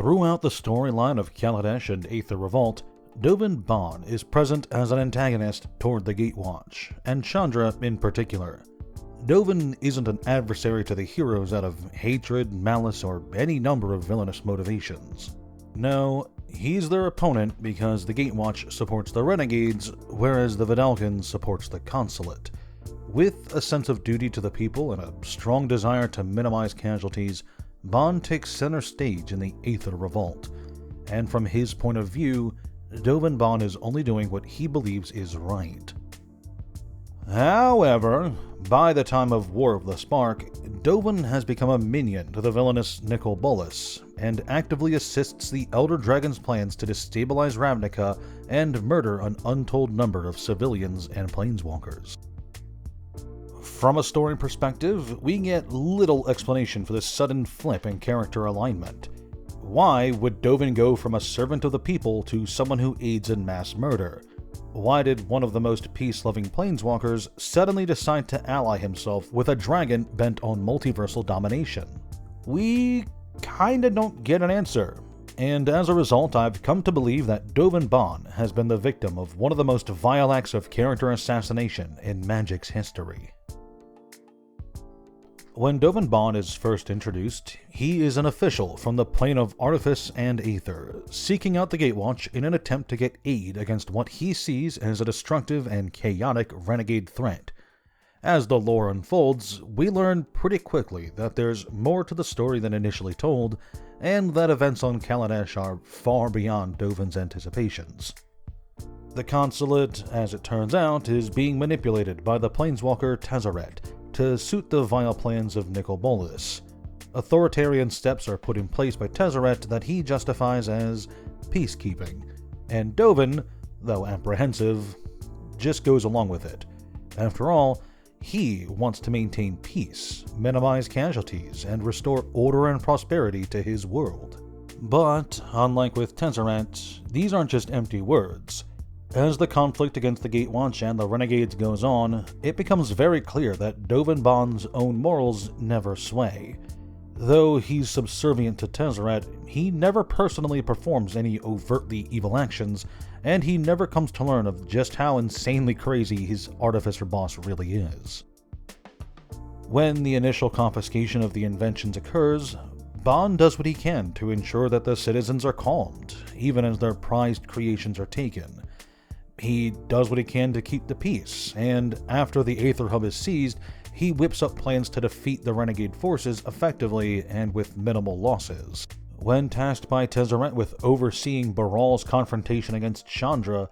Throughout the storyline of Kaladesh and Aether Revolt, Dovin Baan is present as an antagonist toward the Gatewatch, and Chandra in particular. Dovin isn't an adversary to the heroes out of hatred, malice, or any number of villainous motivations. No, he's their opponent because the Gatewatch supports the Renegades, whereas the Vidalcan supports the Consulate. With a sense of duty to the people and a strong desire to minimize casualties, Baan takes center stage in the Aether Revolt, and from his point of view, Dovin Baan is only doing what he believes is right. However, by the time of War of the Spark, Dovin has become a minion to the villainous Nicol Bolas, and actively assists the Elder Dragon's plans to destabilize Ravnica and murder an untold number of civilians and planeswalkers. From a story perspective, we get little explanation for this sudden flip in character alignment. Why would Dovin go from a servant of the people to someone who aids in mass murder? Why did one of the most peace-loving planeswalkers suddenly decide to ally himself with a dragon bent on multiversal domination? We kinda don't get an answer, and as a result I've come to believe that Dovin Baan has been the victim of one of the most vile acts of character assassination in Magic's history. When Dovin Baan is first introduced, he is an official from the plane of Artifice and Aether, seeking out the Gatewatch in an attempt to get aid against what he sees as a destructive and chaotic renegade threat. As the lore unfolds, we learn pretty quickly that there's more to the story than initially told, and that events on Kaladesh are far beyond Dovin's anticipations. The Consulate, as it turns out, is being manipulated by the planeswalker Tezzeret to suit the vile plans of Nicol Bolas. Authoritarian steps are put in place by Tezzeret that he justifies as peacekeeping, and Dovin, though apprehensive, just goes along with it. After all, he wants to maintain peace, minimize casualties, and restore order and prosperity to his world. But, unlike with Tezzeret, these aren't just empty words. As the conflict against the Gatewatch and the Renegades goes on, it becomes very clear that Dovin Baan's own morals never sway. Though he's subservient to Tezzeret, he never personally performs any overtly evil actions, and he never comes to learn of just how insanely crazy his artificer boss really is. When the initial confiscation of the inventions occurs, Baan does what he can to ensure that the citizens are calmed, even as their prized creations are taken. He does what he can to keep the peace, and after the Aether Hub is seized, he whips up plans to defeat the renegade forces effectively and with minimal losses. When tasked by Tezzeret with overseeing Baral's confrontation against Chandra,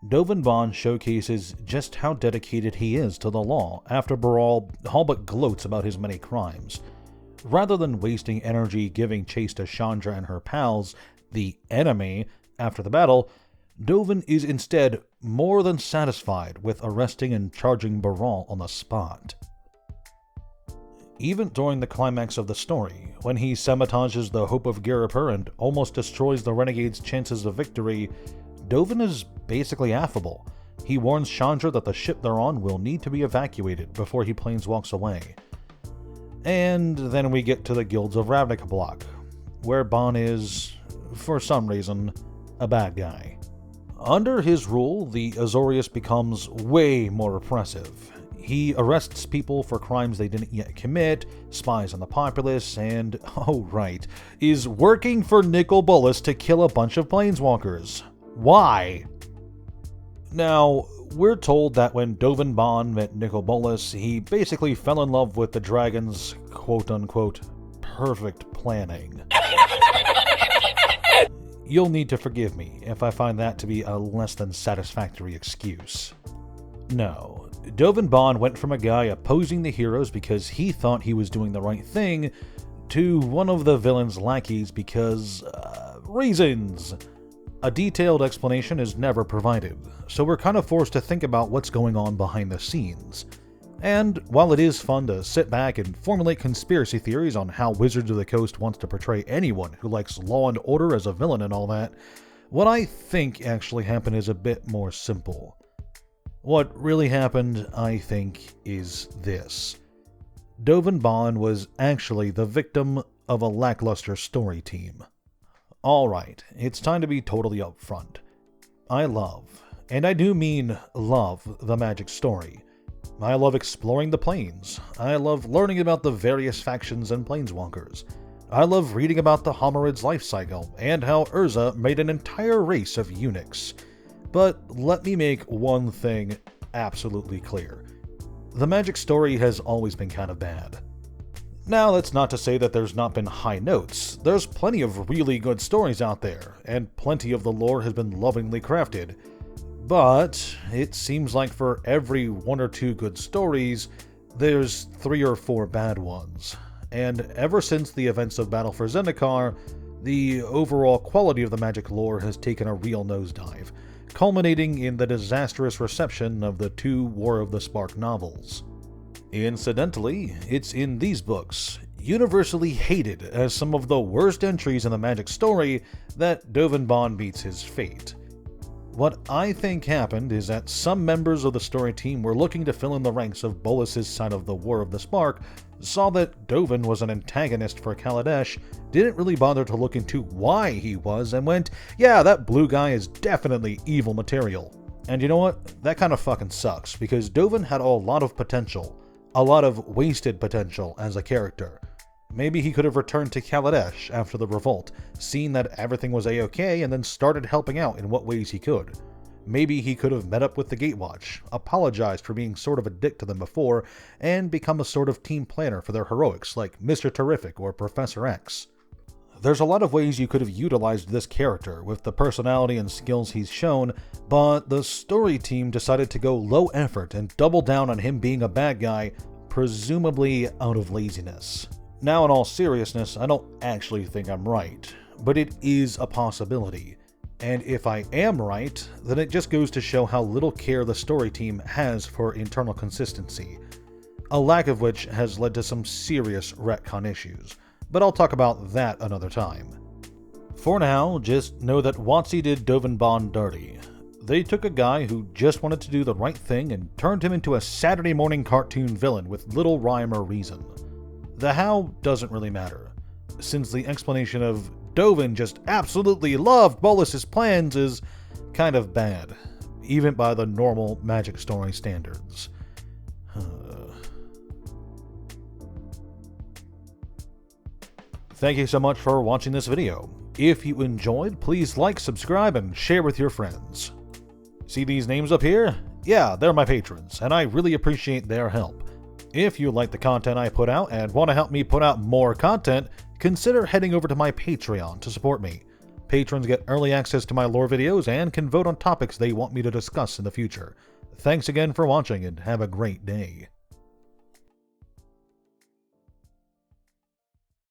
Dovin Baan showcases just how dedicated he is to the law after Baral all but gloats about his many crimes. Rather than wasting energy giving chase to Chandra and her pals, the enemy, after the battle, Dovin is instead more than satisfied with arresting and charging Baral on the spot. Even during the climax of the story, when he sabotages the Hope of Garipur and almost destroys the Renegade's chances of victory, Dovin is basically affable. He warns Chandra that the ship they're on will need to be evacuated before he planeswalks away. And then we get to the Guilds of Ravnica block, where Baan is, for some reason, a bad guy. Under his rule, the Azorius becomes way more oppressive. He arrests people for crimes they didn't yet commit, spies on the populace, and, oh right, is working for Nicol Bolas to kill a bunch of planeswalkers. Why? Now, we're told that when Dovin Baan met Nicol Bolas, he basically fell in love with the dragon's quote-unquote perfect planning. You'll need to forgive me if I find that to be a less than satisfactory excuse. No, Dovin Baan went from a guy opposing the heroes because he thought he was doing the right thing, to one of the villain's lackeys because, reasons. A detailed explanation is never provided, so we're kind of forced to think about what's going on behind the scenes. And while it is fun to sit back and formulate conspiracy theories on how Wizards of the Coast wants to portray anyone who likes law and order as a villain and all that, what I think actually happened is a bit more simple. What really happened, I think, is this. Dovin Baan was actually the victim of a lackluster story team. Alright, it's time to be totally upfront. I love, and I do mean love, the Magic story. I love exploring the planes. I love learning about the various factions and planeswalkers. I love reading about the Hominid's life cycle and how Urza made an entire race of eunuchs. But let me make one thing absolutely clear. The Magic story has always been kind of bad. Now, that's not to say that there's not been high notes. There's plenty of really good stories out there, and plenty of the lore has been lovingly crafted. But it seems like for every one or two good stories, there's 3 or 4 bad ones. And ever since the events of Battle for Zendikar, the overall quality of the Magic lore has taken a real nosedive, culminating in the disastrous reception of the 2 War of the Spark novels. Incidentally, it's in these books, universally hated as some of the worst entries in the Magic story, that Dovin Baan meets his fate. What I think happened is that some members of the story team were looking to fill in the ranks of Bolas's side of the War of the Spark, saw that Dovin was an antagonist for Kaladesh, didn't really bother to look into why he was, and went, yeah, that blue guy is definitely evil material. And you know what? That kind of fucking sucks, because Dovin had a lot of potential. A lot of wasted potential as a character. Maybe he could have returned to Kaladesh after the revolt, seen that everything was a-okay, and then started helping out in what ways he could. Maybe he could have met up with the Gatewatch, apologized for being sort of a dick to them before, and become a sort of team planner for their heroics like Mr. Terrific or Professor X. There's a lot of ways you could have utilized this character with the personality and skills he's shown, but the story team decided to go low effort and double down on him being a bad guy, presumably out of laziness. Now, in all seriousness, I don't actually think I'm right, but it is a possibility. And if I am right, then it just goes to show how little care the story team has for internal consistency, a lack of which has led to some serious retcon issues. But I'll talk about that another time. For now, just know that WotC did Dovin Baan dirty. They took a guy who just wanted to do the right thing and turned him into a Saturday morning cartoon villain with little rhyme or reason. The how doesn't really matter, since the explanation of Dovin just absolutely loved Bolas's plans is kind of bad, even by the normal Magic story standards. Thank you so much for watching this video. If you enjoyed, please like, subscribe, and share with your friends. See these names up here? Yeah, they're my patrons, and I really appreciate their help. If you like the content I put out and want to help me put out more content, consider heading over to my Patreon to support me. Patrons get early access to my lore videos and can vote on topics they want me to discuss in the future. Thanks again for watching, and have a great day.